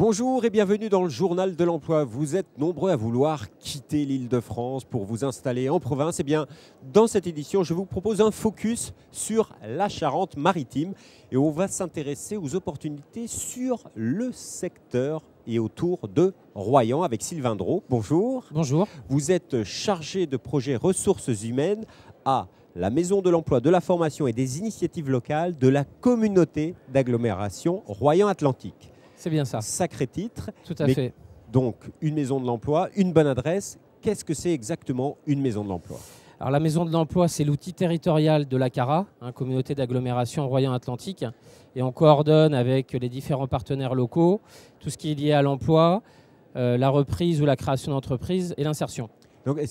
Bonjour et bienvenue dans le journal de l'emploi. Vous êtes nombreux à vouloir quitter l'Île-de-France pour vous installer en province. Eh bien, dans cette édition, je vous propose un focus sur la Charente-Maritime et on va s'intéresser aux opportunités sur le secteur et autour de Royan avec Sylvain Drault. Bonjour. Bonjour. Vous êtes chargé de projet ressources humaines à la Maison de l'Emploi, de la Formation et des Initiatives locales de la communauté d'agglomération Royan-Atlantique. C'est bien ça. Sacré titre. Tout à fait. Donc, une maison de l'emploi, une bonne adresse. Qu'est-ce que c'est exactement une maison de l'emploi ? Alors, la Maison de l'Emploi, c'est l'outil territorial de la CARA, communauté d'agglomération Royan-Atlantique. Et on coordonne avec les différents partenaires locaux tout ce qui est lié à l'emploi, la reprise ou la création d'entreprises et l'insertion. Donc,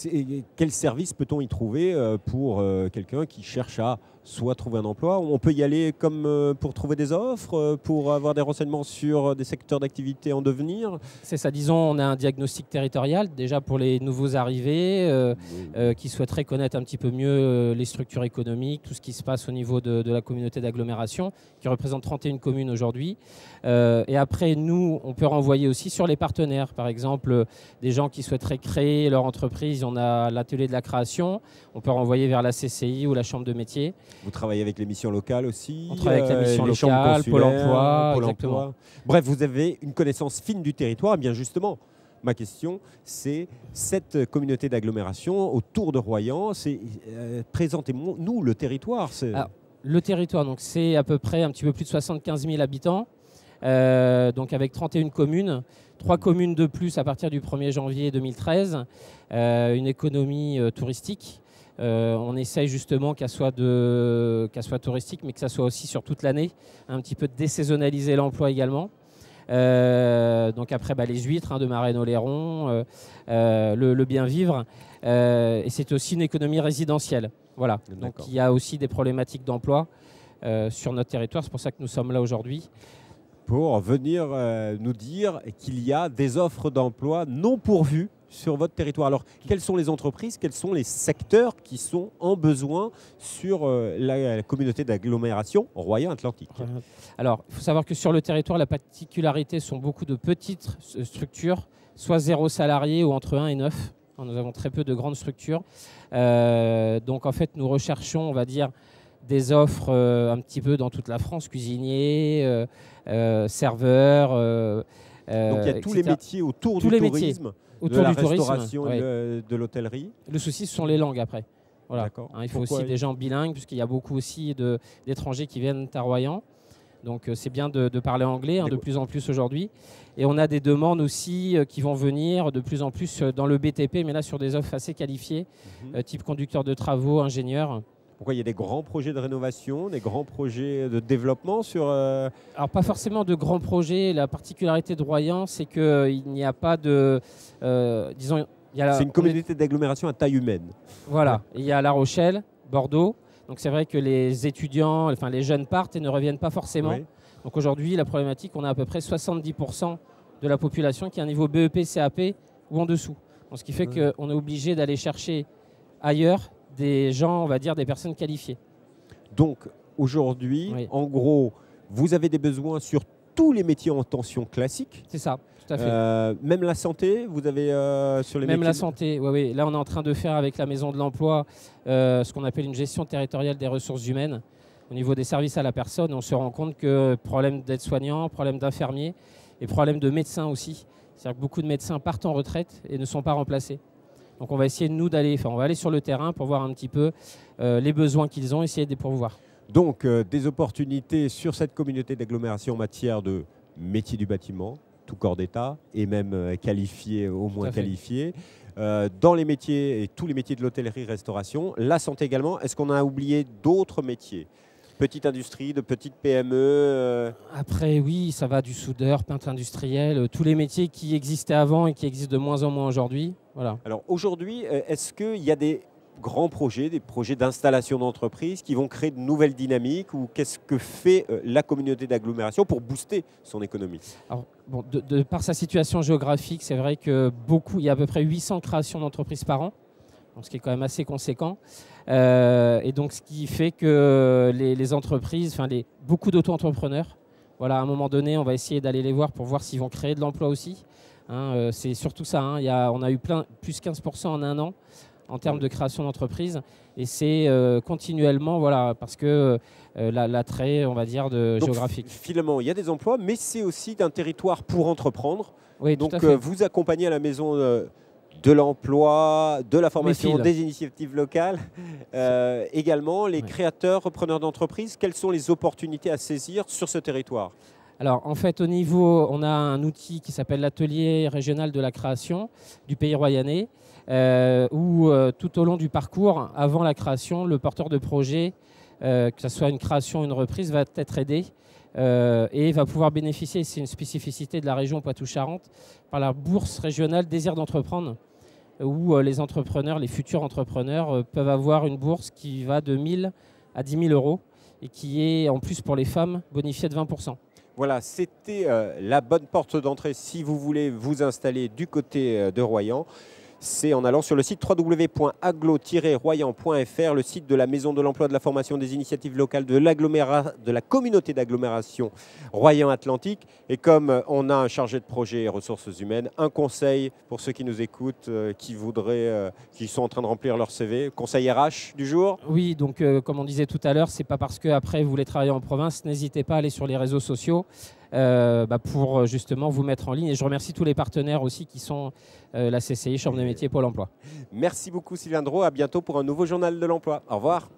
quel service peut-on y trouver pour quelqu'un qui cherche à soit trouver un emploi? On peut y aller comme pour trouver des offres, pour avoir des renseignements sur des secteurs d'activité en devenir? C'est ça, disons, on a un diagnostic territorial déjà pour les nouveaux arrivés qui souhaiteraient connaître un petit peu mieux les structures économiques, tout ce qui se passe au niveau de la communauté d'agglomération, qui représente 31 communes aujourd'hui. Et après, nous, on peut renvoyer aussi sur les partenaires. Par exemple, des gens qui souhaiteraient créer leur entreprise, on a l'atelier de la création, on peut renvoyer vers la CCI ou la chambre de métier. Vous travaillez avec les missions locales aussi? On travaille avec la mission locale, Pôle emploi, exactement. Bref, vous avez une connaissance fine du territoire. Eh bien justement, ma question, c'est cette communauté d'agglomération autour de Royan. Présentez-nous le territoire. Alors, le territoire, donc c'est à peu près un petit peu plus de 75 000 habitants, donc avec 31 communes. 3 communes de plus à partir du 1er janvier 2013, une économie touristique. On essaye justement qu'elle soit touristique, mais que ça soit aussi sur toute l'année, un petit peu désaisonnaliser l'emploi également. Donc après, les huîtres de Marennes-Oléron, le bien vivre. Et c'est aussi une économie résidentielle. Voilà. Donc il y a aussi des problématiques d'emploi sur notre territoire. C'est pour ça que nous sommes là aujourd'hui. Pour venir nous dire qu'il y a des offres d'emploi non pourvues sur votre territoire. Alors, quelles sont les entreprises, quels sont les secteurs qui sont en besoin sur la communauté d'agglomération Royan-Atlantique? Alors, il faut savoir que sur le territoire, la particularité sont beaucoup de petites structures, soit 0 salariés ou entre 1 et 9. Nous avons très peu de grandes structures. Donc, en fait, nous recherchons, on va dire, des offres un petit peu dans toute la France, cuisiniers, serveurs. Donc il y a tous les métiers autour du tourisme, de la restauration et de l'hôtellerie. Le souci, ce sont les langues après. Voilà. Il faut aussi des gens bilingues, puisqu'il y a beaucoup aussi d'étrangers qui viennent à Royan. Donc c'est bien de parler anglais de plus en plus aujourd'hui. Et on a des demandes aussi qui vont venir de plus en plus dans le BTP, mais là sur des offres assez qualifiées, type conducteur de travaux, ingénieur. Pourquoi il y a des grands projets de rénovation, des grands projets de développement sur... Alors pas forcément de grands projets. La particularité de Royan, c'est qu'il n'y a pas de... disons, c'est une communauté d'agglomération à taille humaine. Voilà. Il y a La Rochelle, Bordeaux. Donc c'est vrai que les étudiants, enfin les jeunes partent et ne reviennent pas forcément. Oui. Donc aujourd'hui, la problématique, on a à peu près 70% de la population qui a un niveau BEP, CAP ou en dessous. Donc, ce qui fait qu'on est obligé d'aller chercher ailleurs des gens, on va dire, des personnes qualifiées. Donc, aujourd'hui, en gros, vous avez des besoins sur tous les métiers en tension classique. C'est ça, tout à fait. Même la santé, vous avez sur les métiers... Même la santé, oui. Là, on est en train de faire avec la Maison de l'Emploi ce qu'on appelle une gestion territoriale des ressources humaines au niveau des services à la personne. On se rend compte que problème d'aide-soignants, problème d'infirmiers et problème de médecins aussi. C'est-à-dire que beaucoup de médecins partent en retraite et ne sont pas remplacés. Donc on va essayer on va aller sur le terrain pour voir un petit peu les besoins qu'ils ont, essayer de les pourvoir. Donc des opportunités sur cette communauté d'agglomération en matière de métier du bâtiment, tout corps d'État, et même qualifié, au moins qualifié. Dans les métiers, et tous les métiers de l'hôtellerie-restauration, la santé également. Est-ce qu'on a oublié d'autres métiers ? Petite industrie, de petites PME Après, oui, ça va du soudeur, peintre industriel, tous les métiers qui existaient avant et qui existent de moins en moins aujourd'hui. Voilà. Alors aujourd'hui, est-ce qu'il y a des grands projets, des projets d'installation d'entreprises qui vont créer de nouvelles dynamiques ou qu'est-ce que fait la communauté d'agglomération pour booster son économie? Alors, bon, de par sa situation géographique, c'est vrai que il y a à peu près 800 créations d'entreprises par an. Donc, ce qui est quand même assez conséquent. Et donc, ce qui fait que les entreprises, beaucoup d'auto-entrepreneurs Voilà, à un moment donné, on va essayer d'aller les voir pour voir s'ils vont créer de l'emploi aussi. Hein, c'est surtout ça. Hein. On a eu plus 15% en un an en termes de création d'entreprise. Et c'est continuellement, voilà, parce que l'attrait, on va dire, géographique. Finalement, il y a des emplois, mais c'est aussi un territoire pour entreprendre. Oui, donc, tout à fait. vous accompagnez à la maison de l'emploi, de la formation, des initiatives locales, également les créateurs, repreneurs d'entreprises. Quelles sont les opportunités à saisir sur ce territoire? Alors, en fait, au niveau, on a un outil qui s'appelle l'atelier régional de la création du Pays Royannais, où tout au long du parcours, avant la création, le porteur de projet, que ce soit une création ou une reprise, va être aidé et va pouvoir bénéficier, c'est une spécificité de la région Poitou-Charentes, par la bourse régionale Désir d'entreprendre, où les entrepreneurs, les futurs entrepreneurs, peuvent avoir une bourse qui va de 1 000 à 10 000 euros et qui est, en plus pour les femmes, bonifiée de 20%. Voilà, c'était la bonne porte d'entrée si vous voulez vous installer du côté de Royan. C'est en allant sur le site www.aglo-royan.fr, le site de la Maison de l'Emploi, de la Formation, des Initiatives Locales de la communauté d'agglomération Royan-Atlantique. Et comme on a un chargé de projet ressources humaines, un conseil pour ceux qui nous écoutent, qui sont en train de remplir leur CV, conseil RH du jour? Oui, donc comme on disait tout à l'heure, c'est pas parce qu'après vous voulez travailler en province, n'hésitez pas à aller sur les réseaux sociaux. Pour justement vous mettre en ligne. Et je remercie tous les partenaires aussi qui sont la CCI, Chambre des métiers, Pôle emploi. Merci beaucoup Sylvain Drault, à bientôt pour un nouveau journal de l'emploi. Au revoir.